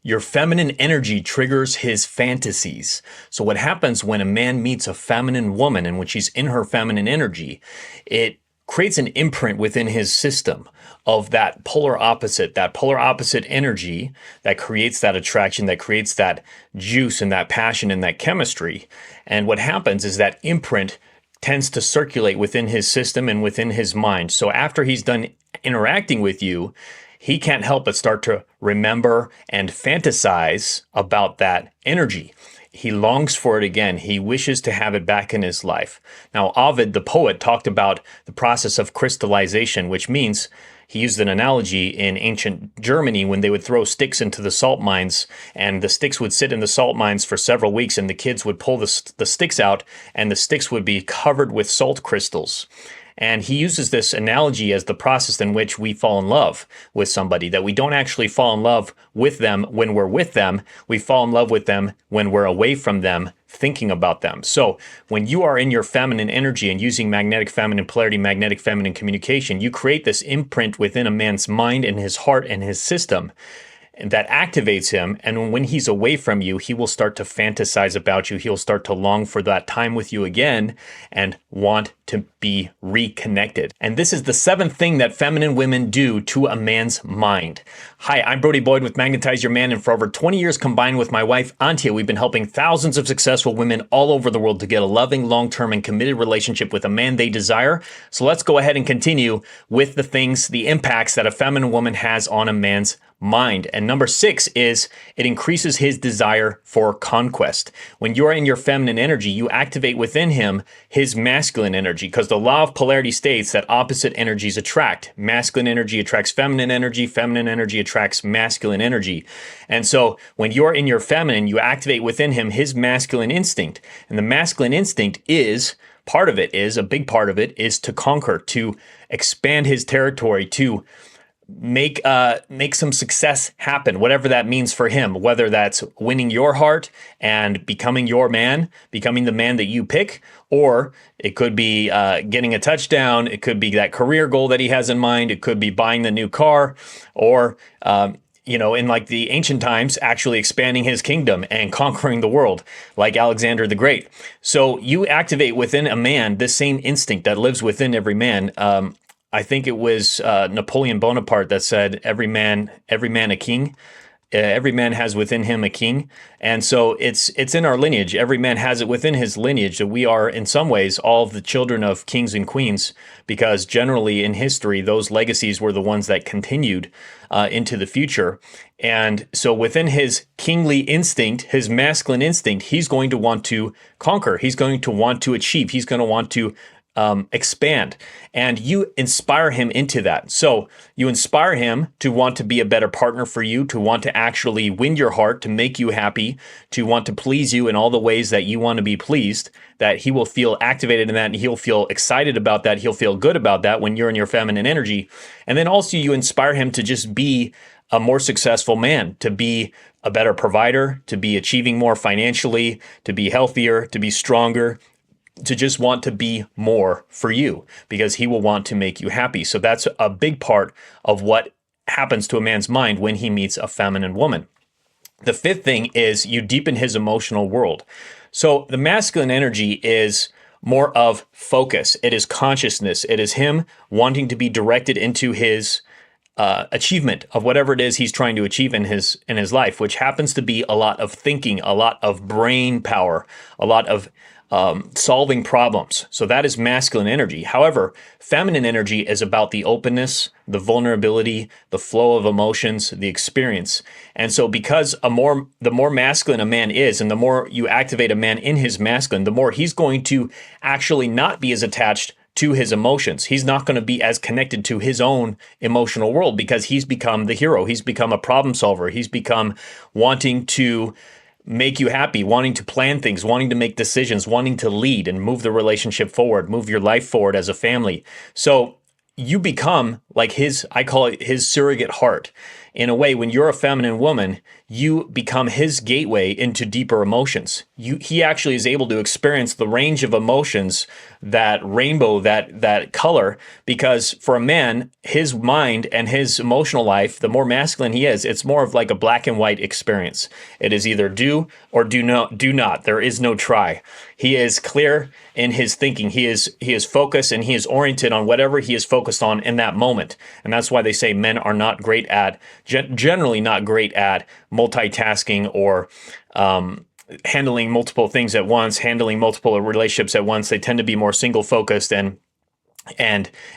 Your feminine energy triggers his fantasies. So what happens when a man meets a feminine woman and when she's in her feminine energy, it creates an imprint within his system of that polar opposite energy that creates that attraction, that creates that juice and that passion and that chemistry. And what happens is that imprint tends to circulate within his system and within his mind. So after he's done interacting with you, he can't help but start to remember and fantasize about that energy. He longs for it again. He wishes to have it back in his life. Now, Ovid, the poet, talked about the process of crystallization, which means he used an analogy in ancient Germany when they would throw sticks into the salt mines, and the sticks would sit in the salt mines for several weeks, and the kids would pull the sticks out, and the sticks would be covered with salt crystals. And he uses this analogy as the process in which we fall in love with somebody, that we don't actually fall in love with them when we're with them. We fall in love with them when we're away from them, thinking about them. So when you are in your feminine energy and using magnetic feminine polarity, magnetic feminine communication, you create this imprint within a man's mind and his heart and his system that activates him. And when he's away from you, he will start to fantasize about you. He'll start to long for that time with you again and want to be reconnected. And this is the seventh thing that feminine women do to a man's mind. Hi, I'm Brody Boyd with Magnetize Your Man, and for over 20 years combined with my wife, Antia, we've been helping thousands of successful women all over the world to get a loving, long-term, and committed relationship with a man they desire. So let's go ahead and continue with the things, the impacts that a feminine woman has on a man's mind. And number 6 is it increases his desire for conquest. When you are in your feminine energy, you activate within him his masculine energy, because the law of polarity states that opposite energies attract. Masculine energy attracts feminine energy attracts masculine energy. And so when you're in your feminine, you activate within him his masculine instinct. And the masculine instinct is, a big part of it is to conquer, to expand his territory, to make some success happen, whatever that means for him, whether that's winning your heart and becoming your man, becoming the man that you pick, or it could be getting a touchdown. It could be that career goal that he has in mind. It could be buying the new car, or in like the ancient times, actually expanding his kingdom and conquering the world, like Alexander the Great. So you activate within a man this same instinct that lives within every man. I think it was Napoleon Bonaparte that said, every man a king. Every man has within him a king. And so it's in our lineage. Every man has it within his lineage, that we are in some ways all of the children of kings and queens, because generally in history, those legacies were the ones that continued into the future. And so within his kingly instinct, his masculine instinct, he's going to want to conquer. He's going to want to achieve. He's going to want to expand, and you inspire him into that. So you inspire him to want to be a better partner for you, to want to actually win your heart, to make you happy, to want to please you in all the ways that you want to be pleased, that he will feel activated in that, and he'll feel excited about that. He'll feel good about that when you're in your feminine energy. And then also you inspire him to just be a more successful man, to be a better provider, to be achieving more financially, to be healthier, to be stronger, to just want to be more for you, because he will want to make you happy. So that's a big part of what happens to a man's mind when he meets a feminine woman. The fifth thing is you deepen his emotional world. So the masculine energy is more of focus. It is consciousness. It is him wanting to be directed into his achievement of whatever it is he's trying to achieve in his life, which happens to be a lot of thinking, a lot of brain power, a lot of solving problems. So that is masculine energy. However, feminine energy is about the openness, the vulnerability, the flow of emotions, the experience. And so because the more masculine a man is, and the more you activate a man in his masculine, the more he's going to actually not be as attached to his emotions. He's not going to be as connected to his own emotional world, because he's become the hero. He's become a problem solver. He's become wanting to make you happy, wanting to plan things, wanting to make decisions, wanting to lead and move the relationship forward, move your life forward as a family. So you become like his, I call it his surrogate heart. in a way, when you're a feminine woman, you become his gateway into deeper emotions. He actually is able to experience the range of emotions, that rainbow, that color, because for a man, his mind and his emotional life, the more masculine he is, it's more of like a black and white experience. It is either do or do not, do not. There is no try. He is clear in his thinking. He is focused, and he is oriented on whatever he is focused on in that moment. And that's why they say men are not great at, generally not great at multitasking or handling multiple things at once, handling multiple relationships at once. They tend to be more single focused and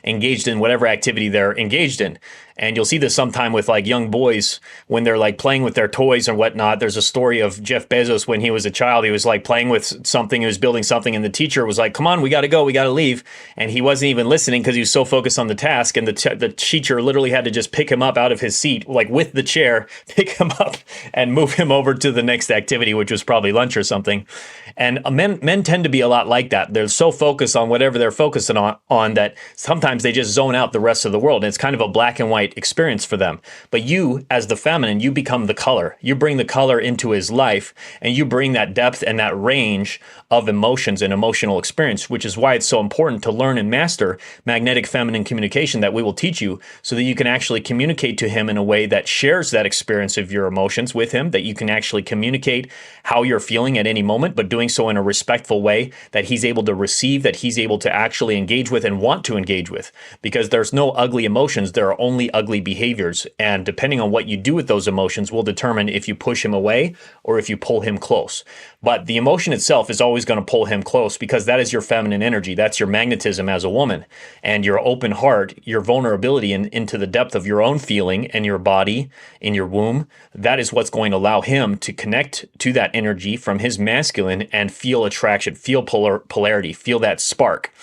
engaged in whatever activity they're engaged in. And you'll see this sometime with like young boys when they're like playing with their toys and whatnot. There's a story of Jeff Bezos when he was a child. He was like playing with something, he was building something, and the teacher was like, come on, we got to go, we got to leave. And he wasn't even listening because he was so focused on the task. And the teacher literally had to just pick him up out of his seat, like with the chair, pick him up and move him over to the next activity, which was probably lunch or something. And men tend to be a lot like that. They're so focused on whatever they're focusing on that sometimes they just zone out the rest of the world. And it's kind of a black and white experience for them. But you, as the feminine, you become the color. You bring the color into his life, and you bring that depth and that range of emotions and emotional experience, which is why it's so important to learn and master magnetic feminine communication that we will teach you, so that you can actually communicate to him in a way that shares that experience of your emotions with him, that you can actually communicate how you're feeling at any moment, but doing so in a respectful way that he's able to receive, that he's able to actually engage with and want to engage with. Because there's no ugly emotions, there are only ugly behaviors. And depending on what you do with those emotions will determine if you push him away or if you pull him close. But the emotion itself is always going to pull him close, because that is your feminine energy. That's your magnetism as a woman, and your open heart, your vulnerability into the depth of your own feeling and your body in your womb. That is what's going to allow him to connect to that energy from his masculine and feel attraction, feel polarity, feel that spark.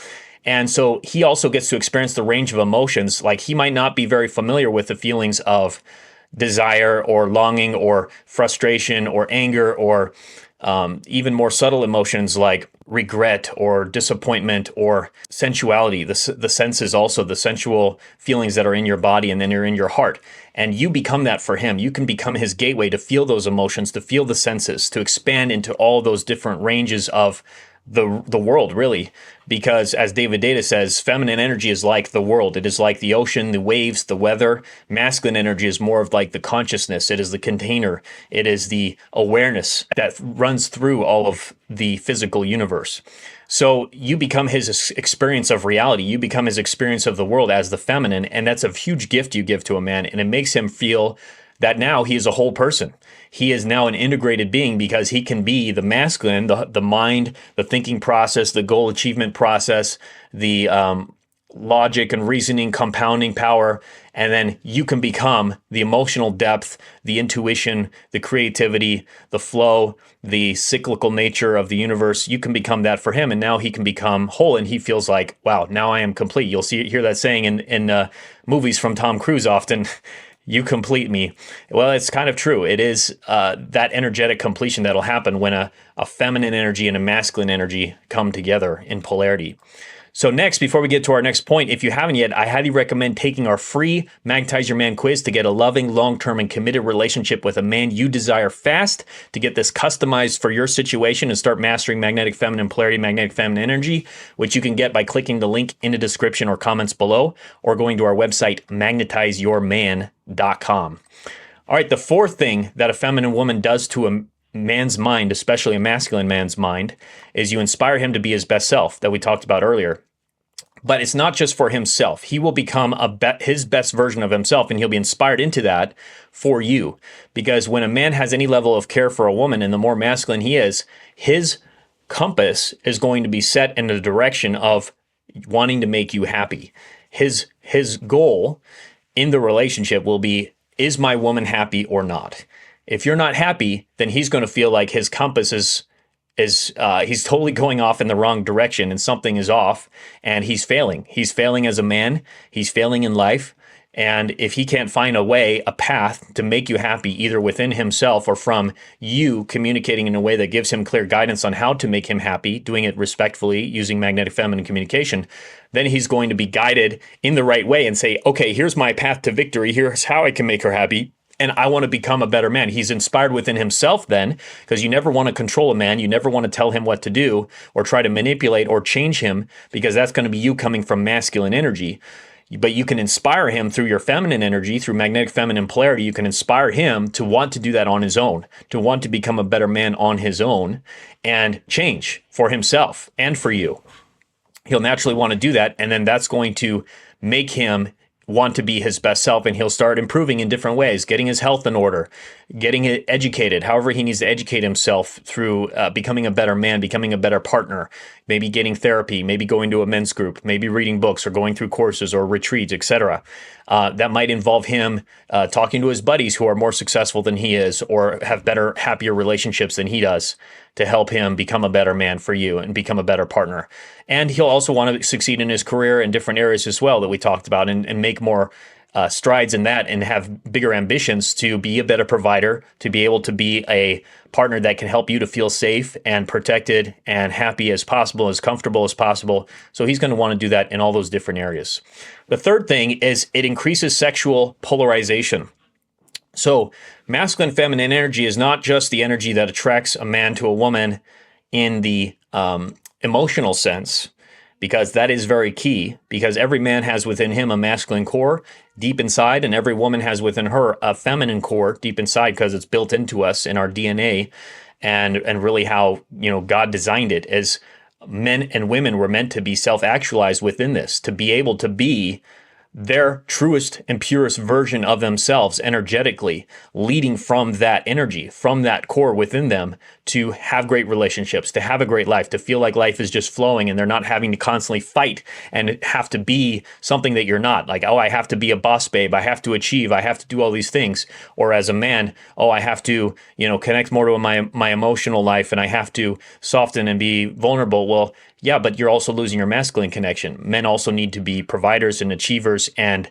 And so he also gets to experience the range of emotions. Like, he might not be very familiar with the feelings of desire or longing or frustration or anger or even more subtle emotions like regret or disappointment or sensuality, the senses, also the sensual feelings that are in your body and then are in your heart. And you become that for him. You can become his gateway to feel those emotions, to feel the senses, to expand into all those different ranges of the world, really. Because as David Data says, feminine energy is like the world. It is like the ocean, the waves, the weather. Masculine energy is more of like the consciousness. It is the container. It is the awareness that runs through all of the physical universe. So you become his experience of reality. You become his experience of the world as the feminine. And that's a huge gift you give to a man. And it makes him feel that now he is a whole person. He is now an integrated being, because he can be the masculine, the mind, the thinking process, the goal achievement process, the logic and reasoning, compounding power. And then you can become the emotional depth, the intuition, the creativity, the flow, the cyclical nature of the universe. You can become that for him. And now he can become whole, and he feels like, wow, now I am complete. You'll hear that saying in movies from Tom Cruise often. You complete me. Well, it's kind of true. It is that energetic completion that'll happen when a feminine energy and a masculine energy come together in polarity. So next, before we get to our next point, if you haven't yet, I highly recommend taking our free Magnetize Your Man quiz to get a loving, long-term, and committed relationship with a man you desire fast, to get this customized for your situation and start mastering magnetic feminine polarity, magnetic feminine energy, which you can get by clicking the link in the description or comments below, or going to our website, magnetizeyourman.com. All right, the fourth thing that a feminine woman does to a man's mind, especially a masculine man's mind, is you inspire him to be his best self that we talked about earlier. But it's not just for himself. He will become his best version of himself, and he'll be inspired into that for you. Because when a man has any level of care for a woman, and the more masculine he is, his compass is going to be set in the direction of wanting to make you happy. His goal in the relationship will be, is my woman happy or not? If you're not happy, then he's going to feel like his compass is he's totally going off in the wrong direction, and something is off, and he's failing. He's failing as a man. He's failing in life. And if he can't find a path to make you happy, either within himself or from you communicating in a way that gives him clear guidance on how to make him happy, doing it respectfully, using magnetic feminine communication, then he's going to be guided in the right way and say, okay, here's my path to victory. Here's how I can make her happy. and I want to become a better man. He's inspired within himself then, because you never want to control a man. You never want to tell him what to do or try to manipulate or change him, because that's going to be you coming from masculine energy. But you can inspire him through your feminine energy, through magnetic feminine polarity. You can inspire him to want to do that on his own, to want to become a better man on his own and change for himself and for you. He'll naturally want to do that. And then that's going to make him want to be his best self, and he'll start improving in different ways, getting his health in order, getting it educated, however he needs to educate himself through becoming a better man, becoming a better partner, maybe getting therapy, maybe going to a men's group, maybe reading books or going through courses or retreats, etc. That might involve him talking to his buddies who are more successful than he is or have better, happier relationships than he does, to help him become a better man for you and become a better partner. And he'll also want to succeed in his career in different areas as well that we talked about, and make more strides in that, and have bigger ambitions to be a better provider, to be able to be a partner that can help you to feel safe and protected and happy as possible, as comfortable as possible. So he's going to want to do that in all those different areas. The third thing is it increases sexual polarization. So masculine feminine energy is not just the energy that attracts a man to a woman in the emotional sense, because that is very key, because every man has within him a masculine core deep inside, and every woman has within her a feminine core deep inside, because it's built into us in our DNA, and really how, God designed it, as men and women were meant to be self-actualized within this, to be able to be their truest and purest version of themselves energetically, leading from that energy, from that core within them, to have great relationships, to have a great life, to feel like life is just flowing and they're not having to constantly fight and have to be something that you're not. Like, oh, I have to be a boss babe, I have to achieve, I have to do all these things. Or as a man, oh, I have to, connect more to my emotional life, and I have to soften and be vulnerable. Well, yeah, but you're also losing your masculine connection. Men also need to be providers and achievers and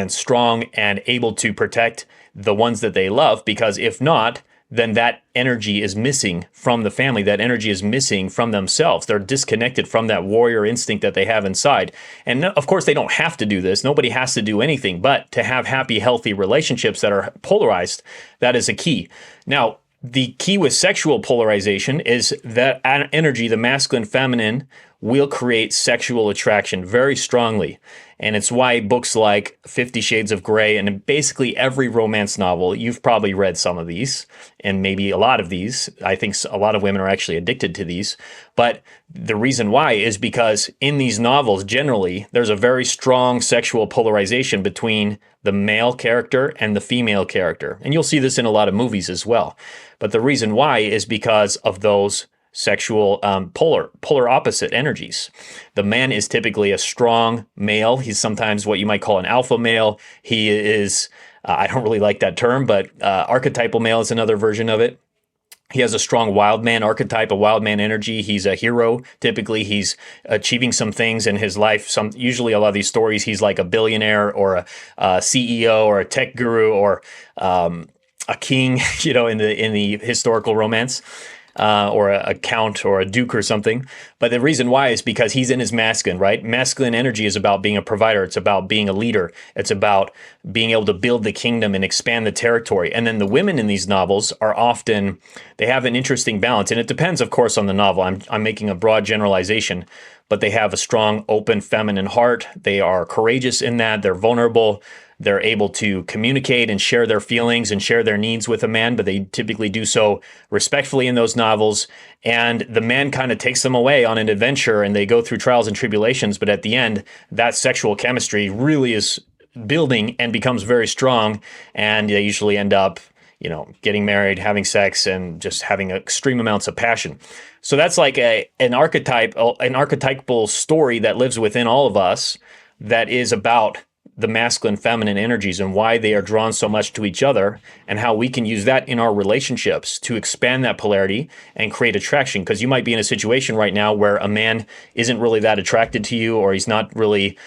strong and able to protect the ones that they love, because if not, then that energy is missing from the family. That energy is missing from themselves. They're disconnected from that warrior instinct that they have inside. And of course, they don't have to do this. Nobody has to do anything, but to have happy, healthy relationships that are polarized, that is a key. Now, the key with sexual polarization is that energy, the masculine, feminine, will create sexual attraction very strongly. And it's why books like 50 Shades of Grey and basically every romance novel, you've probably read some of these, and maybe a lot of these. I think a lot of women are actually addicted to these. But the reason why is because in these novels, generally, there's a very strong sexual polarization between the male character and the female character. And you'll see this in a lot of movies as well. But the reason why is because of those sexual polar opposite energies. The man is typically a strong male. He's sometimes what you might call an alpha male. He is, I don't really like that term, but archetypal male is another version of it. He has a strong wild man archetype, a wild man energy. He's a hero. Typically, he's achieving some things in his life. Usually a lot of these stories, he's like a billionaire or a CEO or a tech guru or a king, in the historical romance. Or a count or a duke or something. But the reason why is because he's in his masculine, right? Masculine energy is about being a provider. It's about being a leader. It's about being able to build the kingdom and expand the territory. And then the women in these novels are often, they have an interesting balance. And it depends, of course, on the novel. I'm making a broad generalization, but they have a strong, open, feminine heart. They are courageous in that. They're vulnerable. They're able to communicate and share their feelings and share their needs with a man, but they typically do so respectfully in those novels. And the man kind of takes them away on an adventure, and they go through trials and tribulations. But at the end, that sexual chemistry really is building and becomes very strong. And they usually end up, getting married, having sex, and just having extreme amounts of passion. So that's like an archetypal story that lives within all of us, that is about the masculine feminine energies and why they are drawn so much to each other, and how we can use that in our relationships to expand that polarity and create attraction. Because you might be in a situation right now where a man isn't really that attracted to you, or he's not really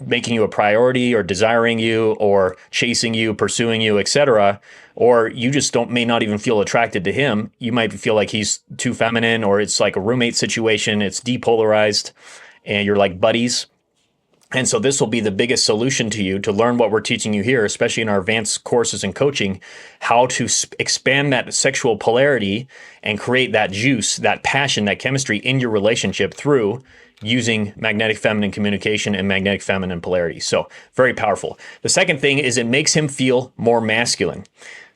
making you a priority or desiring you or chasing you, pursuing you, etc. Or you just may not even feel attracted to him. You might feel like he's too feminine, or it's like a roommate situation. It's depolarized and you're like buddies. And so this will be the biggest solution to you to learn what we're teaching you here, especially in our advanced courses and coaching, how to expand that sexual polarity and create that juice, that passion, that chemistry in your relationship through using magnetic feminine communication and magnetic feminine polarity. So very powerful. The second thing is it makes him feel more masculine.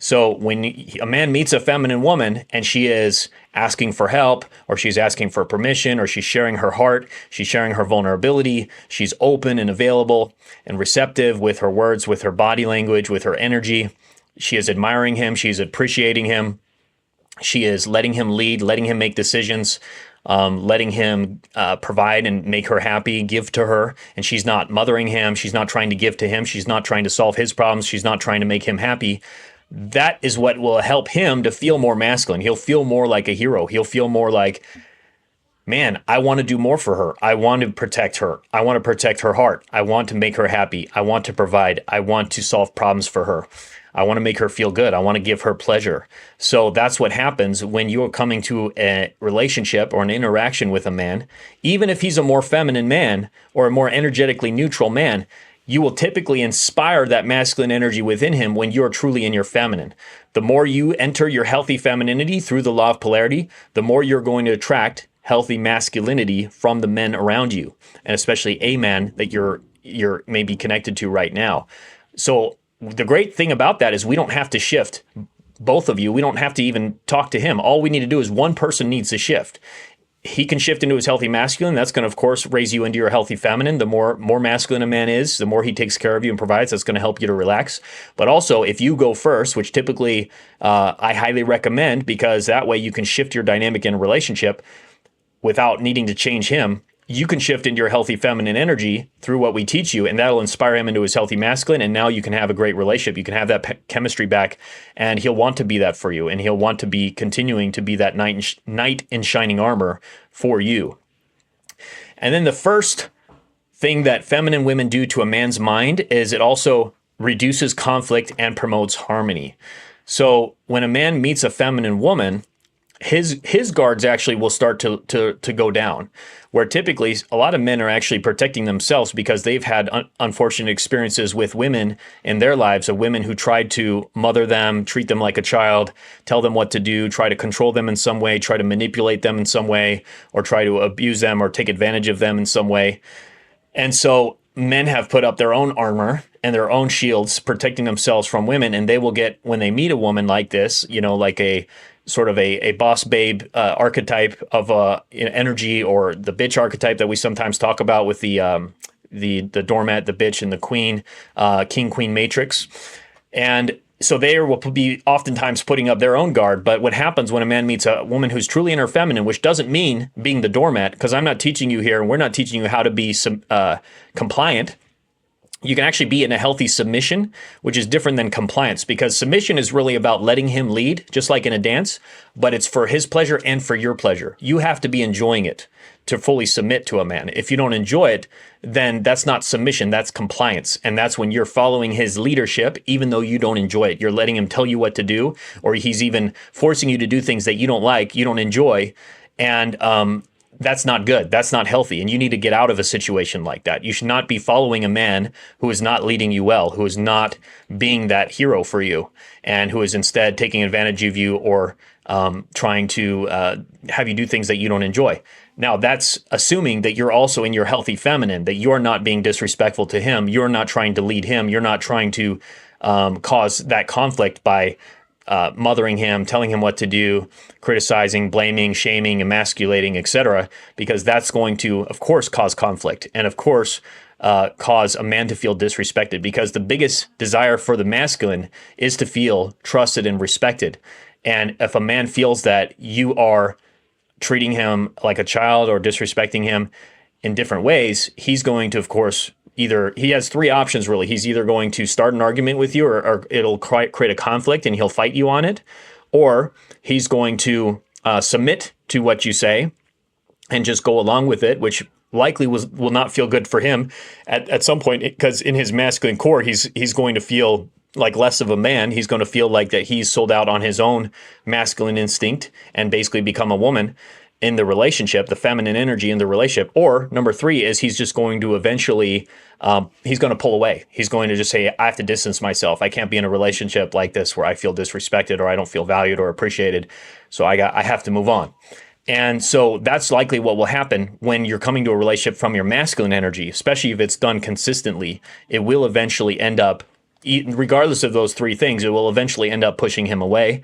So when a man meets a feminine woman and she is asking for help, or she's asking for permission, or she's sharing her heart, she's sharing her vulnerability, she's open and available and receptive with her words, with her body language, with her energy, she is admiring him, she's appreciating him, she is letting him lead, letting him make decisions, letting him provide and make her happy, give to her, and she's not mothering him, she's not trying to give to him, she's not trying to solve his problems, she's not trying to make him happy. That is what will help him to feel more masculine. He'll feel more like a hero. He'll feel more like, man, I want to do more for her. I want to protect her. I want to protect her heart. I want to make her happy. I want to provide. I want to solve problems for her. I want to make her feel good. I want to give her pleasure. So that's what happens when you are coming to a relationship or an interaction with a man. Even if he's a more feminine man or a more energetically neutral man, you will typically inspire that masculine energy within him when you're truly in your feminine. The more you enter your healthy femininity through the law of polarity, the more you're going to attract healthy masculinity from the men around you, and especially a man that you're maybe connected to right now. So the great thing about that is we don't have to shift both of you. We don't have to even talk to him. All we need to do is one person needs to shift. He can shift into his healthy masculine. That's going to, of course, raise you into your healthy feminine. The more masculine a man is, the more he takes care of you and provides. That's going to help you to relax. But also, if you go first, which typically I highly recommend, because that way you can shift your dynamic in a relationship without needing to change him. You can shift into your healthy feminine energy through what we teach you, and that'll inspire him into his healthy masculine. And now you can have a great relationship. You can have that chemistry back, and he'll want to be that for you, and he'll want to be continuing to be that knight in shining armor for you. And then the first thing that feminine women do to a man's mind is it also reduces conflict and promotes harmony. So when a man meets a feminine woman, his guards actually will start to go down, where typically a lot of men are actually protecting themselves because they've had unfortunate experiences with women in their lives, of women who tried to mother them, treat them like a child, tell them what to do, try to control them in some way, try to manipulate them in some way, or try to abuse them or take advantage of them in some way. And so men have put up their own armor and their own shields protecting themselves from women, and they will get, when they meet a woman like this, like a sort of a boss babe archetype of energy, or the bitch archetype that we sometimes talk about with the doormat, the bitch, and the queen, king queen matrix. And so they will be oftentimes putting up their own guard. But what happens when a man meets a woman who's truly in her feminine, which doesn't mean being the doormat, because I'm not teaching you here, and we're not teaching you how to be compliant. You can actually be in a healthy submission, which is different than compliance, because submission is really about letting him lead, just like in a dance, but it's for his pleasure and for your pleasure. You have to be enjoying it to fully submit to a man. If you don't enjoy it, then that's not submission, that's compliance. And that's when you're following his leadership, even though you don't enjoy it. You're letting him tell you what to do, or he's even forcing you to do things that you don't like, you don't enjoy. And that's not good. That's not healthy. And you need to get out of a situation like that. You should not be following a man who is not leading you well, who is not being that hero for you, and who is instead taking advantage of you, or trying to have you do things that you don't enjoy. Now, that's assuming that you're also in your healthy feminine, that you're not being disrespectful to him. You're not trying to lead him. You're not trying to cause that conflict by mothering him, telling him what to do, criticizing, blaming, shaming, emasculating, etc., because that's going to, of course, cause conflict, and of course, cause a man to feel disrespected, because the biggest desire for the masculine is to feel trusted and respected. And if a man feels that you are treating him like a child or disrespecting him in different ways, he's going to, of course, he has three options, really. He's either going to start an argument with you, or it'll create a conflict and he'll fight you on it, or he's going to submit to what you say and just go along with it, which likely will not feel good for him at some point, because in his masculine core, he's going to feel like less of a man. He's going to feel like that he's sold out on his own masculine instinct and basically become a woman. in the relationship, the feminine energy in the relationship. Or number three is he's just going to eventually, he's going to pull away. He's going to just say, I have to distance myself. I can't be in a relationship like this where I feel disrespected or I don't feel valued or appreciated. So I have to move on. And so that's likely what will happen when you're coming to a relationship from your masculine energy, especially if it's done consistently. It will eventually end up, regardless of those three things, it will eventually end up pushing him away.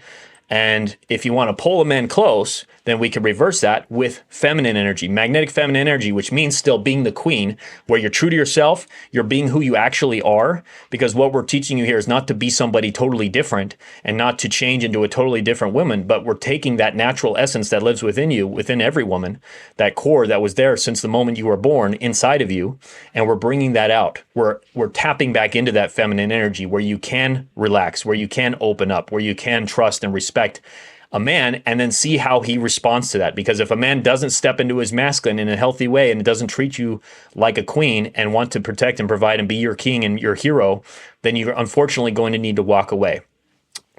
And if you want to pull a man close, then we can reverse that with feminine energy, magnetic feminine energy, which means still being the queen, where you're true to yourself, you're being who you actually are, because what we're teaching you here is not to be somebody totally different and not to change into a totally different woman, but we're taking that natural essence that lives within you, within every woman, that core that was there since the moment you were born inside of you, and we're bringing that out. We're tapping back into that feminine energy where you can relax, where you can open up, where you can trust and respect a man, and then see how he responds to that. Because if a man doesn't step into his masculine in a healthy way and doesn't treat you like a queen and want to protect and provide and be your king and your hero, then you're unfortunately going to need to walk away.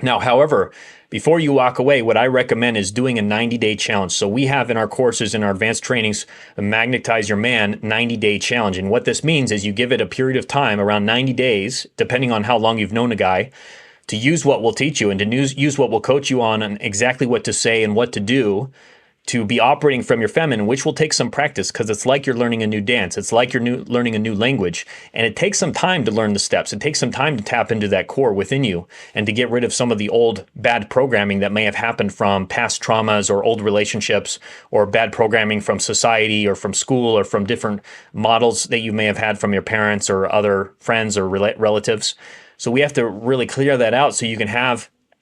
Now, however, before you walk away, what I recommend is doing a 90-day challenge. So we have in our courses, in our advanced trainings, a Magnetize Your Man 90-day challenge. And what this means is you give it a period of time, around 90 days, depending on how long you've known a guy, to use what we'll teach you and to use what we'll coach you on and exactly what to say and what to do to be operating from your feminine, which will take some practice because it's like you're learning a new dance. It's like you're learning a new language. And it takes some time to learn the steps. It takes some time to tap into that core within you and to get rid of some of the old bad programming that may have happened from past traumas or old relationships or bad programming from society or from school or from different models that you may have had from your parents or other friends or relatives. So we have to really clear that out so you can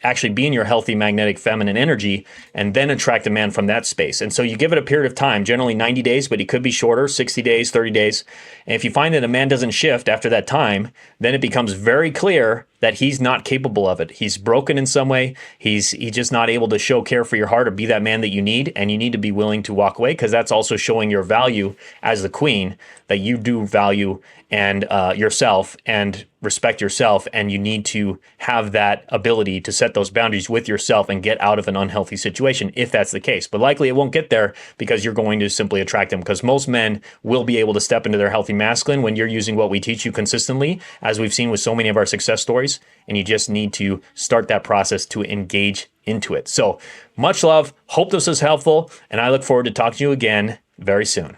actually be in your healthy magnetic feminine energy and then attract a man from that space. And so you give it a period of time, generally 90 days, but it could be shorter, 60 days, 30 days. And if you find that a man doesn't shift after that time, then it becomes very clear that he's not capable of it. He's broken in some way. He's just not able to show care for your heart or be that man that you need. And you need to be willing to walk away because that's also showing your value as the queen, that you do value and yourself and respect yourself. And you need to have that ability to set those boundaries with yourself and get out of an unhealthy situation if that's the case. But likely it won't get there because you're going to simply attract them, because most men will be able to step into their healthy masculine when you're using what we teach you consistently, as we've seen with so many of our success stories. And you just need to start that process to engage into it. So much love. Hope this was helpful. And I look forward to talking to you again very soon.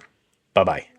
Bye-bye.